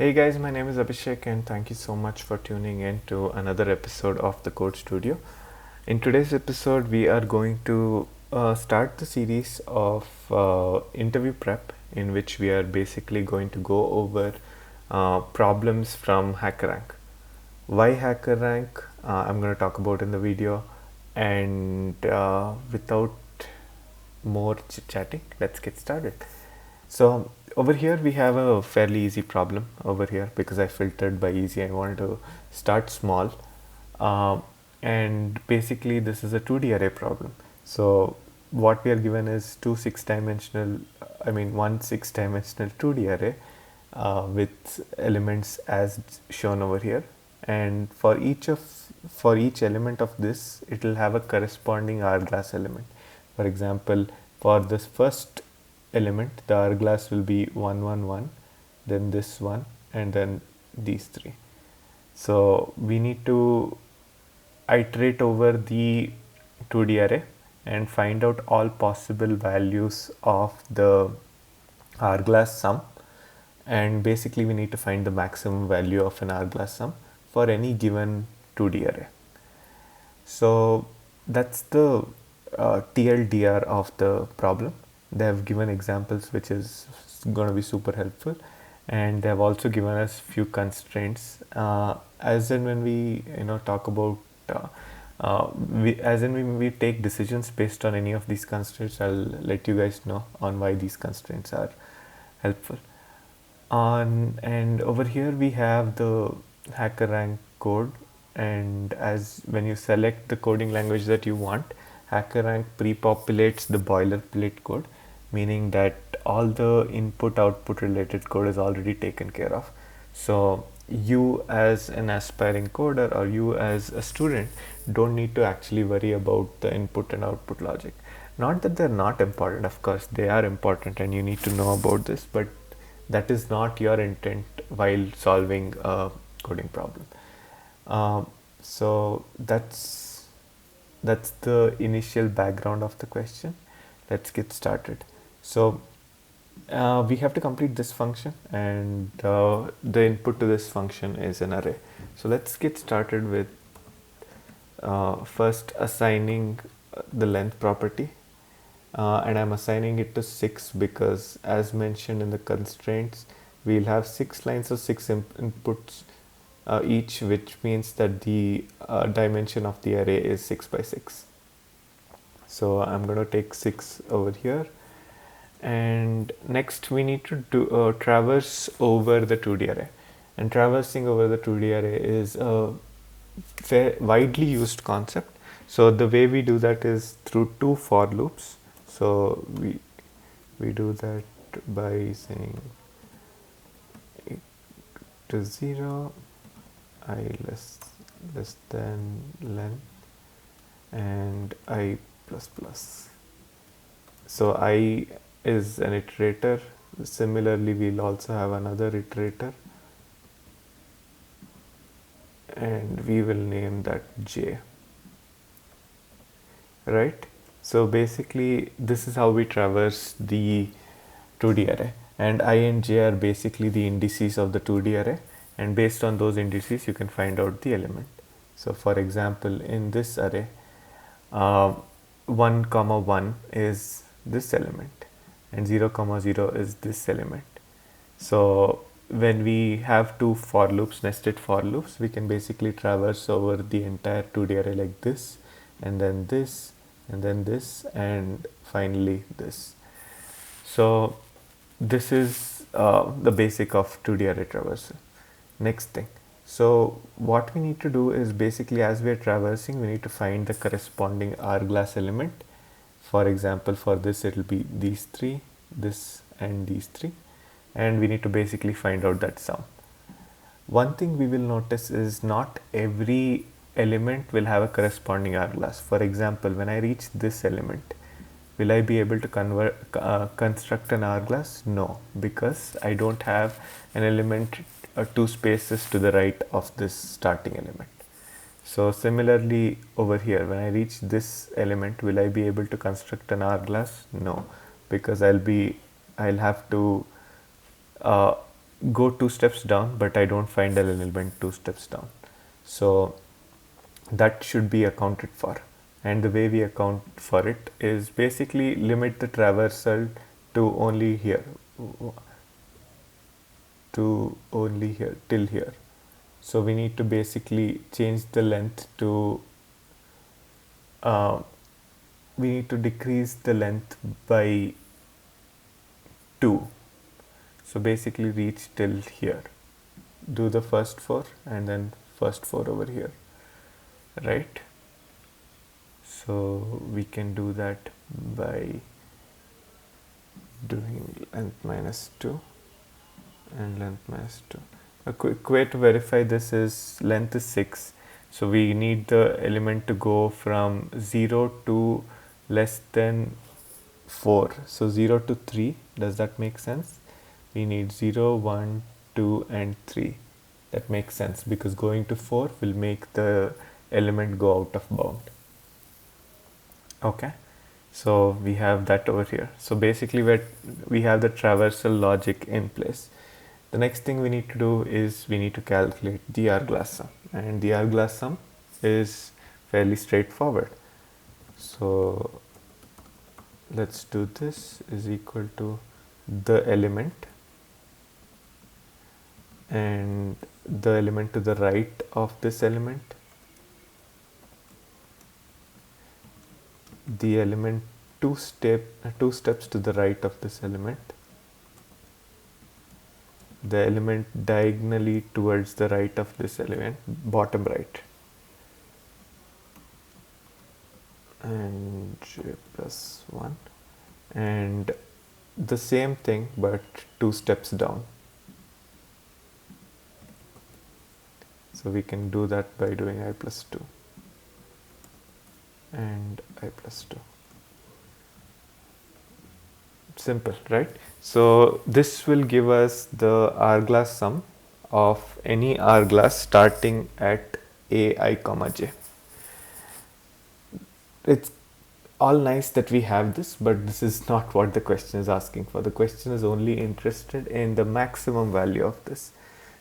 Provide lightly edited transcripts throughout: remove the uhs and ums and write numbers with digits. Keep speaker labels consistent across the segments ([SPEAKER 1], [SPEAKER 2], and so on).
[SPEAKER 1] Hey guys, my name is Abhishek and thank you so much for tuning in to another episode of the Code Studio. In today's episode, we are going to start the series of interview prep in which we are basically going to go over problems from HackerRank. Why HackerRank? I'm going to talk about in the video, and without more chit chatting, let's get started. So over here we have a fairly easy problem over here because I filtered by easy. I wanted to start small, and basically this is a 2D array problem. So what we are given is one 6-dimensional 2D array with elements as shown over here, and for each element of this it will have a corresponding hourglass element. For example, for this first element the hourglass will be 1 1 1, then this one, and then these three. So we need to iterate over the 2D array and find out all possible values of the hourglass sum, and basically we need to find the maximum value of an hourglass sum for any given 2D array. So that's the TLDR of the problem. They have given examples which is going to be super helpful, and they have also given us few constraints as in when we talk about when we take decisions based on any of these constraints. I'll let you guys know on why these constraints are helpful. And over here we have the HackerRank code, and as when you select the coding language that you want, HackerRank pre-populates the boilerplate code, meaning that all the input output related code is already taken care of. So you as an aspiring coder or you as a student don't need to actually worry about the input and output logic. Not that they're not important, of course they are important and you need to know about this, but that is not your intent while solving a coding problem. So that's the initial background of the question. Let's get started. So we have to complete this function, and the input to this function is an array. So let's get started with first assigning the length property, and I'm assigning it to 6 because as mentioned in the constraints we'll have 6 lines of 6 inputs each, which means that the dimension of the array is 6 by 6. So I'm going to take 6 over here, and next we need to do traverse over the 2D array. And traversing over the 2D array is a widely used concept. So the way we do that is through 2 for loops. So we do that by saying to 0, I less than length, and I plus plus. So I is an iterator. Similarly, we'll also have another iterator, and we will name that j. Right? So basically this is how we traverse the 2D array, and I and j are basically the indices of the 2D array, and based on those indices you can find out the element. So for example, in this array 1 comma 1 is this element and 0 comma 0 is this element. So when we have 2 for loops, nested for loops, we can basically traverse over the entire 2D array like this, and then this, and then this, and finally this. So this is the basic of 2D array traversal. Next thing, so what we need to do is basically as we are traversing we need to find the corresponding hourglass element. For example, for this it will be these 3, this and these 3, and we need to basically find out that sum. One thing we will notice is not every element will have a corresponding hourglass. For example, when I reach this element, will I be able to construct an hourglass? No, because I don't have an element 2 spaces to the right of this starting element. So similarly over here, when I reach this element, will I be able to construct an hourglass? No, because I'll have to go 2 steps down, but I don't find an element 2 steps down. So that should be accounted for. And the way we account for it is basically limit the traversal to only here, till here. So we need to basically change the length to, uh, we need to decrease the length by 2. So basically reach till here. Do the first 4 and then first 4 over here, right? So we can do that by doing length minus 2 and length minus 2. A quick way to verify this is length is 6. So we need the element to go from 0 to less than 4. So 0 to 3. Does that make sense? We need 0, 1, 2 and 3. That makes sense because going to 4 will make the element go out of bound. Okay. So we have that over here. So basically we have the traversal logic in place. The next thing we need to do is we need to calculate the hourglass sum, and the hourglass sum is fairly straightforward. So let's do this is equal to the element and the element to the right of this element, the element two steps to the right of this element, the element diagonally towards the right of this element, bottom right, and j plus 1, and the same thing but 2 steps down. So we can do that by doing I plus 2 and I plus 2. Simple, right? So this will give us the hourglass sum of any hourglass starting at ai comma j. It's all nice that we have this, but this is not what the question is asking for. The question is only interested in the maximum value of this.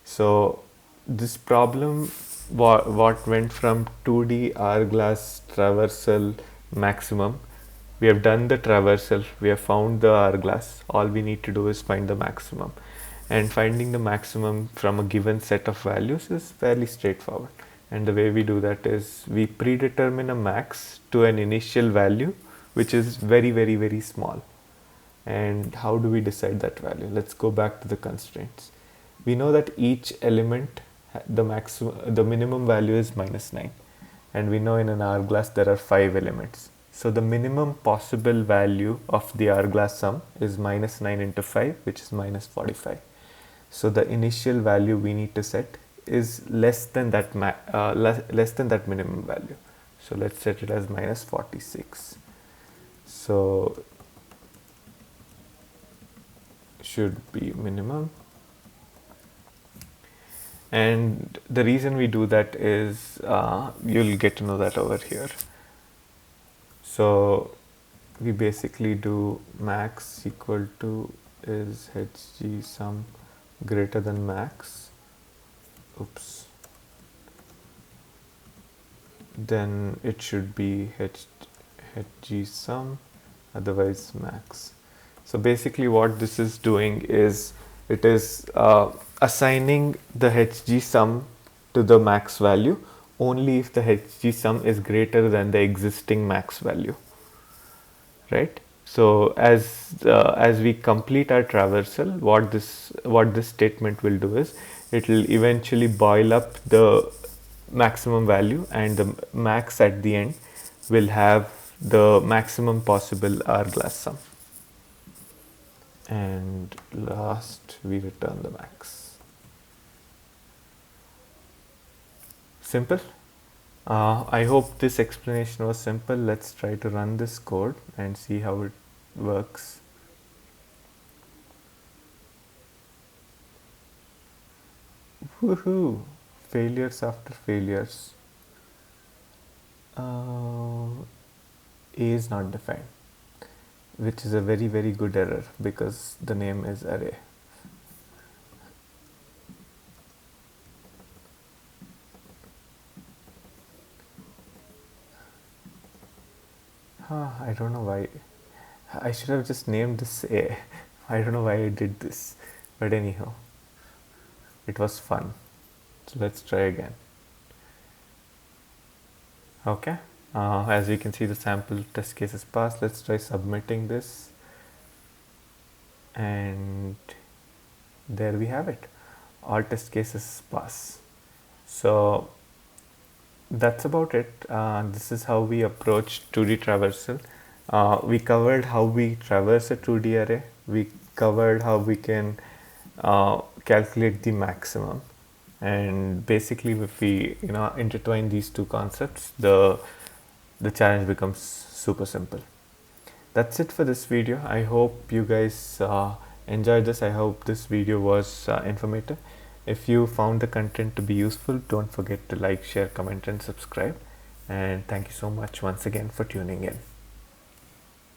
[SPEAKER 1] So this problem what went from 2D hourglass traversal maximum. We have done the traversal, we have found the hourglass. All we need to do is find the maximum. And finding the maximum from a given set of values is fairly straightforward. And the way we do that is we predetermine a max to an initial value which is very, very, very small. And how do we decide that value? Let's go back to the constraints. We know that each element, the minimum value is -9. And we know in an hourglass there are 5 elements. So the minimum possible value of the hourglass sum is -9 into 5, which is -45. So the initial value we need to set is less than that minimum value. So let's set it as -46. So should be minimum. And the reason we do that is you'll get to know that over here. So we basically do max equal to is hg sum greater than max. Oops. Then it should be hg sum, otherwise max. So basically what this is doing is it is assigning the hg sum to the max value only if the hg sum is greater than the existing max value, right? So as we complete our traversal, what this statement will do is it will eventually boil up the maximum value, and the max at the end will have the maximum possible hourglass sum. And last we return the max. Simple. I hope this explanation was simple. Let's try to run this code and see how it works. Woohoo! Failures after failures. A is not defined, which is a very, very good error because the name is array. I don't know why. I should have just named this A. I don't know why I did this. But anyhow, it was fun. So let's try again. Okay. As you can see, the sample test case is passed. Let's try submitting this. And there we have it. All test cases pass. So that's about it. This is how we approach 2D traversal. We covered how we traverse a 2D array. We covered how we can calculate the maximum. And basically, if we intertwine these two concepts, the challenge becomes super simple. That's it for this video. I hope you guys enjoyed this. I hope this video was informative. If you found the content to be useful, don't forget to like, share, comment, and subscribe. And thank you so much once again for tuning in.